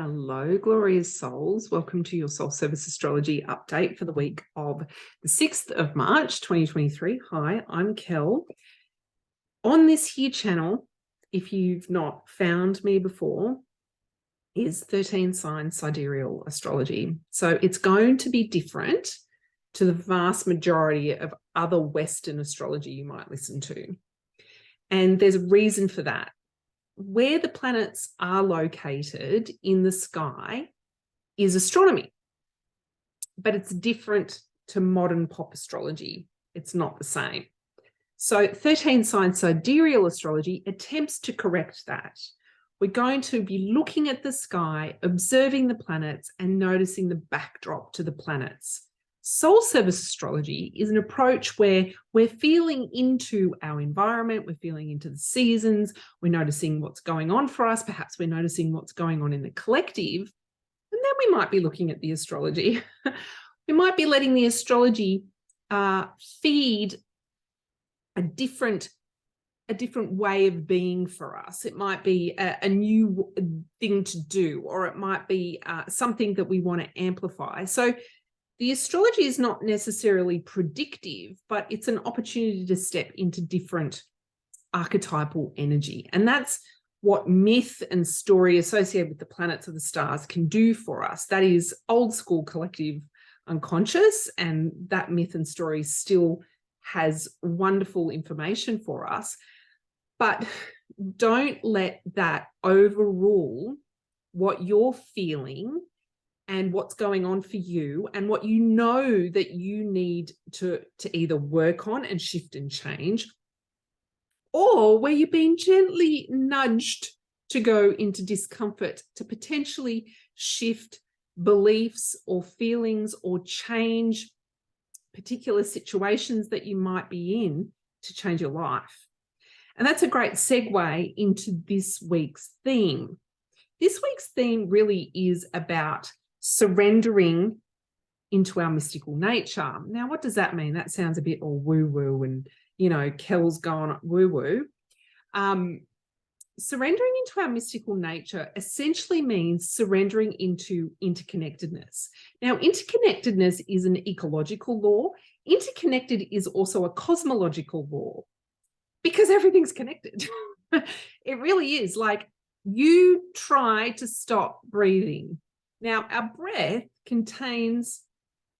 Hello, glorious souls. Welcome to your Soul Service Astrology update for the week of the 6th of March, 2023. Hi, I'm Kel. On this here channel, if you've not found me before, is 13 sign sidereal astrology. So it's going to be different to the vast majority of other Western astrology you might listen to. And there's a reason for that. Where the planets are located in the sky is astronomy, but it's different to modern pop astrology. It's not the same. So 13 sign sidereal astrology attempts to correct that. We're going to be looking at the sky, observing the planets, and noticing the backdrop to the planets. Soul service astrology is an approach where we're feeling into our environment, we're feeling into the seasons, we're noticing what's going on for us, perhaps we're noticing what's going on in the collective, and then we might be looking at the astrology. We might be letting the astrology feed a different way of being for us. It might be a new thing to do, or it might be something that we want to amplify. So the astrology is not necessarily predictive, but it's an opportunity to step into different archetypal energy. And that's what myth and story associated with the planets of the stars can do for us. That is old school collective unconscious, and that myth and story still has wonderful information for us. But don't let that overrule what you're feeling and what's going on for you, and what you know that you need to either work on and shift and change, or where you're being gently nudged to go into discomfort, to potentially shift beliefs or feelings or change particular situations that you might be in to change your life. And that's a great segue into this week's theme. This week's theme really is about surrendering into our mystical nature. Now, what does that mean? That sounds a bit all woo-woo and, you know, Kel's gone woo-woo. Surrendering into our mystical nature essentially means surrendering into interconnectedness. Now, interconnectedness is an ecological law. Interconnected is also a cosmological law, because everything's connected. It really is. Like, you try to stop breathing. Now, our breath contains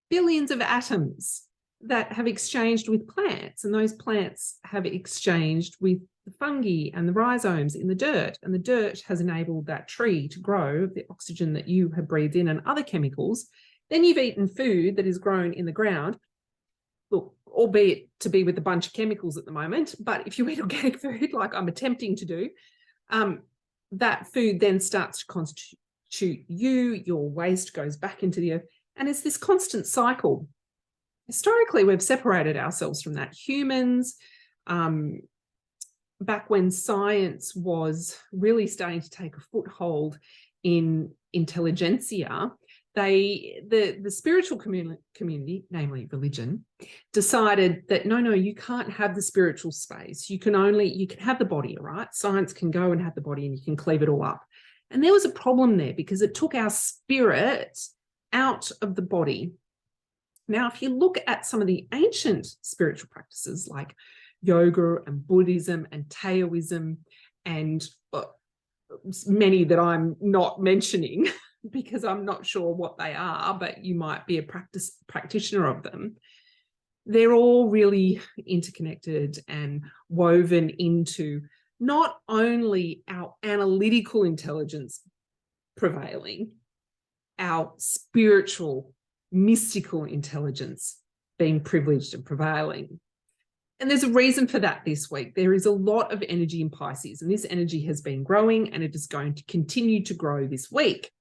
billions of atoms that have exchanged with plants, and those plants have exchanged with the fungi and the rhizomes in the dirt, and the dirt has enabled that tree to grow the oxygen that you have breathed in and other chemicals. Then you've eaten food that is grown in the ground, look, albeit to be with a bunch of chemicals at the moment, but if you eat organic food, like I'm attempting to do, that food then starts to constitute you, your waste goes back into the earth, and it's this constant cycle. Historically, we've separated ourselves from that. Humans, back when science was really starting to take a foothold in intelligentsia, the spiritual community, namely religion, decided that no, you can't have the spiritual space. You can have the body, right? Science can go and have the body, and you can cleave it all up. And there was a problem there because it took our spirit out of the body. Now, if you look at some of the ancient spiritual practices like yoga and Buddhism and Taoism, and many that I'm not mentioning because I'm not sure what they are, but you might be a practitioner of them, they're all really interconnected and woven into not only our analytical intelligence prevailing, our spiritual, mystical intelligence being privileged and prevailing. And there's a reason for that this week. There is a lot of energy in Pisces, and this energy has been growing, and it is going to continue to grow this week.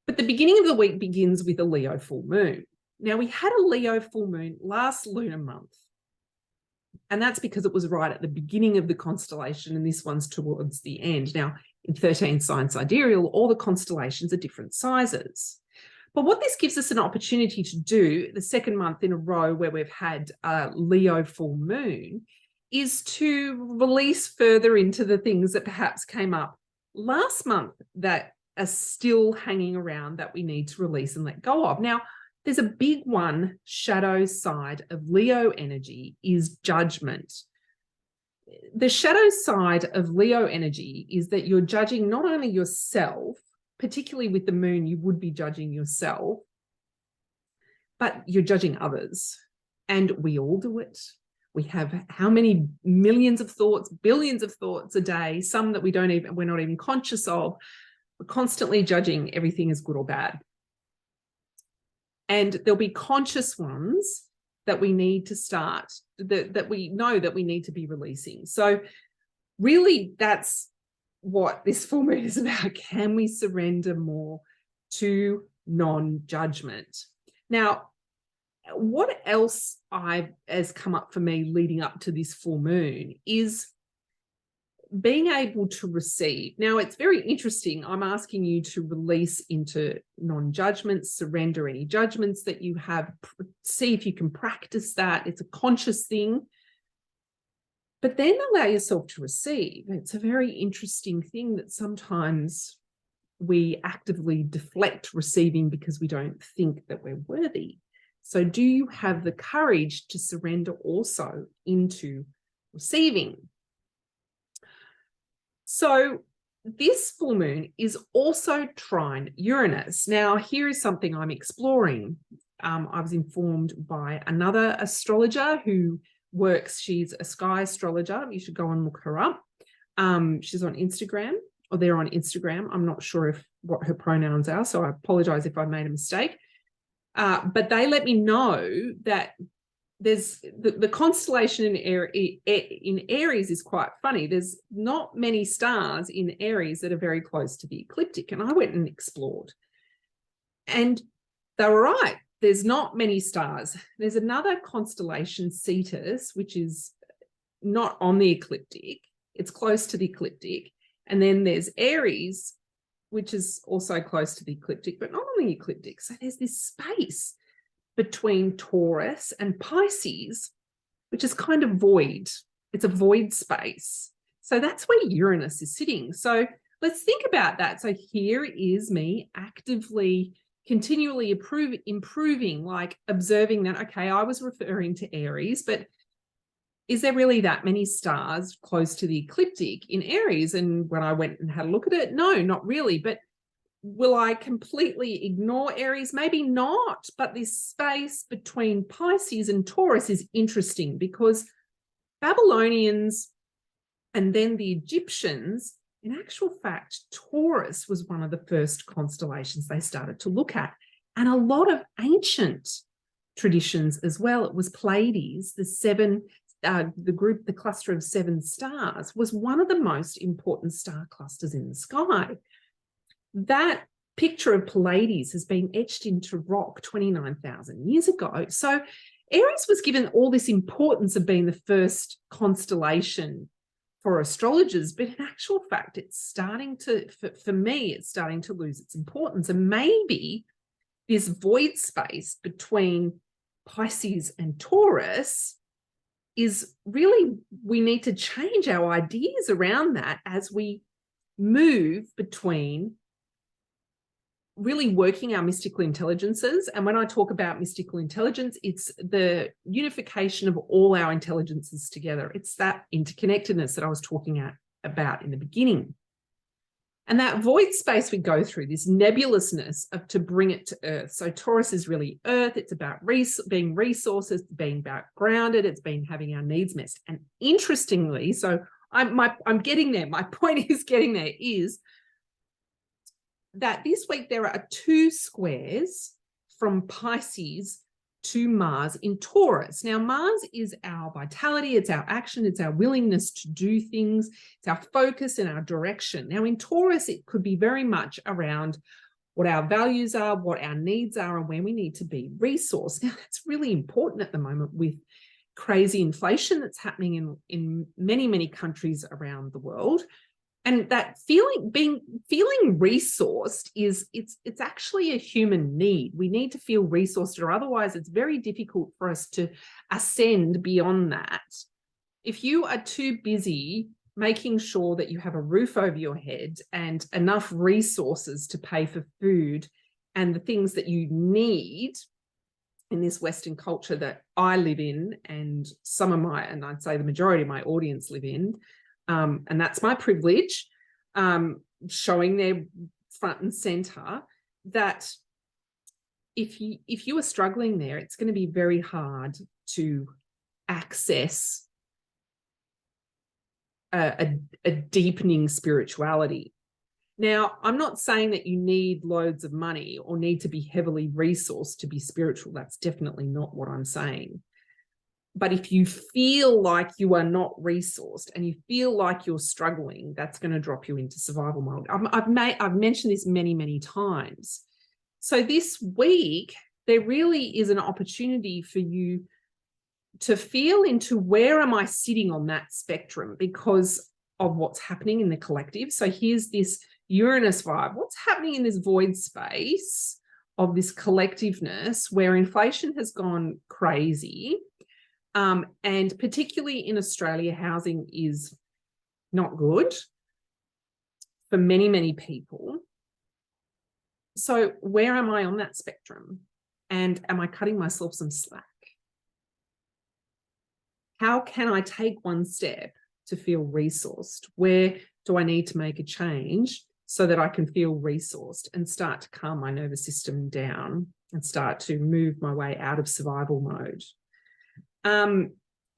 But the beginning of the week begins with a Leo full moon. Now, we had a Leo full moon last lunar month, and that's because it was right at the beginning of the constellation, and this one's towards the end. Now, in 13 sign sidereal, all the constellations are different sizes. But what this gives us an opportunity to do, the second month in a row where we've had a Leo full moon, is to release further into the things that perhaps came up last month that are still hanging around that we need to release and let go of. Now, there's a big one, shadow side of Leo energy is judgment. The shadow side of Leo energy is that you're judging not only yourself, particularly with the moon, you would be judging yourself, but you're judging others. And we all do it. We have how many millions of thoughts, billions of thoughts a day, some that we're not even conscious of. We're constantly judging everything as good or bad. And there'll be conscious ones that we need to start, that we know that we need to be releasing. So really that's what this full moon is about. Can we surrender more to non-judgment? Now, what else has come up for me leading up to this full moon is being able to receive. Now, it's very interesting. I'm asking you to release into non-judgment, surrender any judgments that you have, see if you can practice that. It's a conscious thing. But then allow yourself to receive. It's a very interesting thing that sometimes we actively deflect receiving because we don't think that we're worthy. So do you have the courage to surrender also into receiving? So this full moon is also trine Uranus. Now, here is something I'm exploring. I was informed by another astrologer who works, she's a sky astrologer. You should go and look her up. She's on Instagram, or they're on Instagram. I'm not sure what her pronouns are, so I apologize if I made a mistake. But they let me know that there's the constellation in Aries is quite funny. There's not many stars in Aries that are very close to the ecliptic. And I went and explored. And they were right. There's not many stars. There's another constellation, Cetus, which is not on the ecliptic. It's close to the ecliptic. And then there's Aries, which is also close to the ecliptic, but not on the ecliptic. So there's this space between Taurus and Pisces, which is kind of void. It's a void space. So that's where Uranus is sitting. So let's think about that. So here is me actively, continually improving, like observing that, okay, I was referring to Aries, but is there really that many stars close to the ecliptic in Aries? And when I went and had a look at it, no, not really. But will I completely ignore Aries? Maybe not. But this space between Pisces and Taurus is interesting because Babylonians and then the Egyptians, in actual fact, Taurus was one of the first constellations they started to look at. And a lot of ancient traditions as well. It was Pleiades, the cluster of 7 stars, was one of the most important star clusters in the sky. That picture of Pleiades has been etched into rock 29,000 years ago. So Aries was given all this importance of being the first constellation for astrologers, but in actual fact, it's starting to, for me, it's starting to lose its importance. And maybe this void space between Pisces and Taurus is really, we need to change our ideas around that as we move between really working our mystical intelligences. And when I talk about mystical intelligence, it's the unification of all our intelligences together. It's that interconnectedness that I was talking about in the beginning. And that void space we go through, this nebulousness of to bring it to Earth. So Taurus is really Earth. It's about being resources, being about grounded. It's been having our needs met. And interestingly, so I'm getting there. My point is getting there is that this week there are 2 squares from Pisces to Mars in Taurus. Now, Mars is our vitality, it's our action, it's our willingness to do things, it's our focus and our direction. Now, in Taurus, it could be very much around what our values are, what our needs are, and when we need to be resourced. Now, that's really important at the moment with crazy inflation that's happening in many, many countries around the world. And that feeling resourced it's actually a human need. We need to feel resourced, or otherwise it's very difficult for us to ascend beyond that. If you are too busy making sure that you have a roof over your head and enough resources to pay for food and the things that you need in this Western culture that I live in, and and I'd say the majority of my audience live in, and that's my privilege, showing their front and center, that if you are struggling there, it's going to be very hard to access a deepening spirituality. Now, I'm not saying that you need loads of money or need to be heavily resourced to be spiritual. That's definitely not what I'm saying. But if you feel like you are not resourced and you feel like you're struggling, that's going to drop you into survival mode. I've mentioned this many, many times. So this week, there really is an opportunity for you to feel into where am I sitting on that spectrum because of what's happening in the collective. So here's this Uranus vibe. What's happening in this void space of this collectiveness where inflation has gone crazy? And particularly in Australia, housing is not good for many, many people. So where am I on that spectrum? And am I cutting myself some slack? How can I take one step to feel resourced? Where do I need to make a change so that I can feel resourced and start to calm my nervous system down and start to move my way out of survival mode?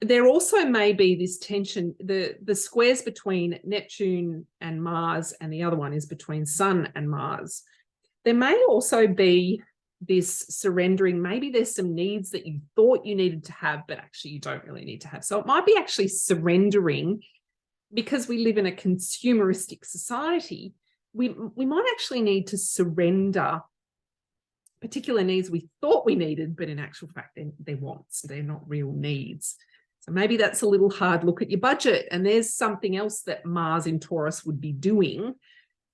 There also may be this tension, the squares between Neptune and Mars, and the other one is between Sun and Mars. There may also be this surrendering. Maybe there's some needs that you thought you needed to have, but actually you don't really need to have. So it might be actually surrendering, because we live in a consumeristic society. We might actually need to surrender particular needs we thought we needed, but in actual fact, they're wants, they're not real needs. So maybe that's a little hard look at your budget. And there's something else that Mars in Taurus would be doing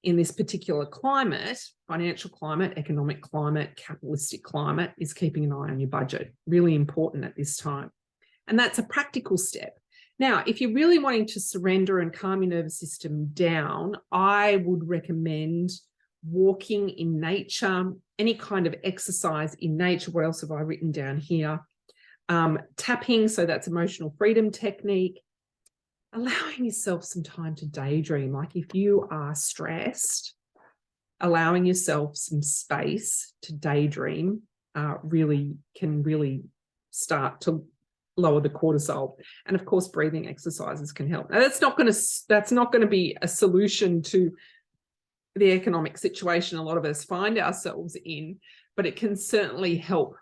in this particular climate, financial climate, economic climate, capitalistic climate, is keeping an eye on your budget. Really important at this time. And that's a practical step. Now, if you're really wanting to surrender and calm your nervous system down, I would recommend walking in nature, any kind of exercise in nature. What else have I written down here? Tapping, so that's emotional freedom technique. Allowing yourself some time to daydream. Like if you are stressed, allowing yourself some space to daydream can really start to lower the cortisol. And of course, breathing exercises can help. Now, that's not going to be a solution to the economic situation a lot of us find ourselves in, but it can certainly help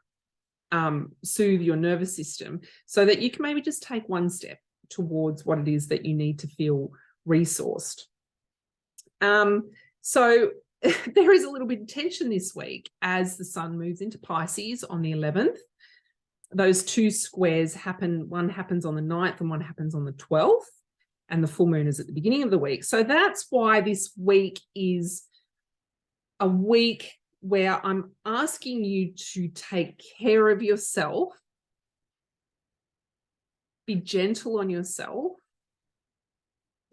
soothe your nervous system so that you can maybe just take one step towards what it is that you need to feel resourced. So there is a little bit of tension this week as the sun moves into Pisces on the 11th. Those two squares happen. One happens on the 9th and one happens on the 12th. And the full moon is at the beginning of the week. So that's why this week is a week where I'm asking you to take care of yourself, be gentle on yourself,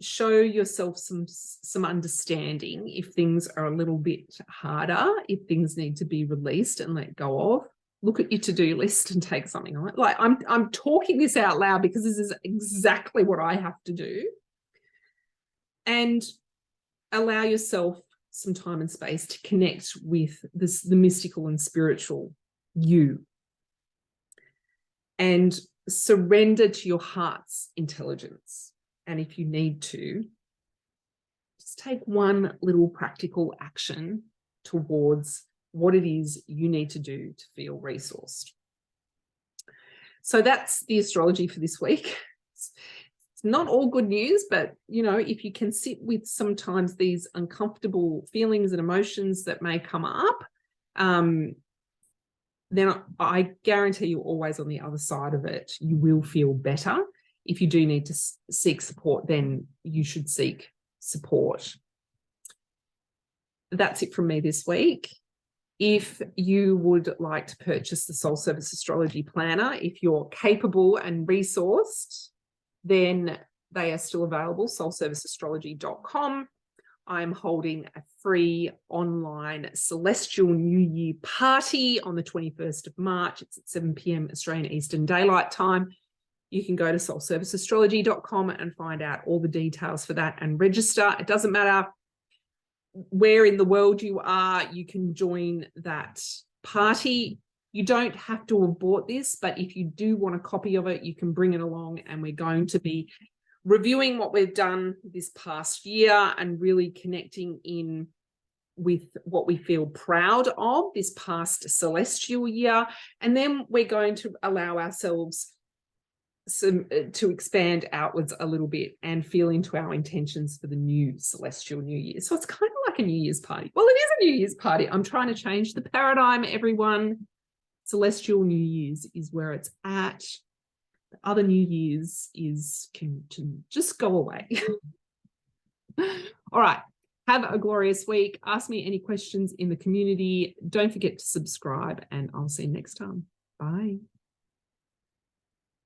show yourself some understanding if things are a little bit harder, if things need to be released and let go of. Look at your to-do list and take something on it. Like I'm talking this out loud because this is exactly what I have to do. And allow yourself some time and space to connect with the mystical and spiritual you. And surrender to your heart's intelligence. And if you need to, just take one little practical action towards what it is you need to do to feel resourced. So that's the astrology for this week. It's not all good news, but if you can sit with sometimes these uncomfortable feelings and emotions that may come up, then I guarantee you always on the other side of it, you will feel better. If you do need to seek support, then you should seek support. That's it from me this week. If you would like to purchase the Soul Service Astrology Planner, if you're capable and resourced, then they are still available, soulserviceastrology.com. I'm holding a free online celestial New Year party on the 21st of March. It's at 7 p.m. Australian Eastern Daylight Time. You can go to soulserviceastrology.com and find out all the details for that and register. It doesn't matter where in the world you are, you can join that party. You don't have to have bought this, but if you do want a copy of it, you can bring it along, and we're going to be reviewing what we've done this past year and really connecting in with what we feel proud of this past celestial year. And then we're going to allow ourselves to expand outwards a little bit and feel into our intentions for the new celestial New Year. So it's kind of like a New Year's party. Well, it is a New Year's party. I'm trying to change the paradigm, everyone. Celestial New Year's is where it's at. The other New Year's can just go away. All right. Have a glorious week. Ask me any questions in the community. Don't forget to subscribe, and I'll see you next time. Bye.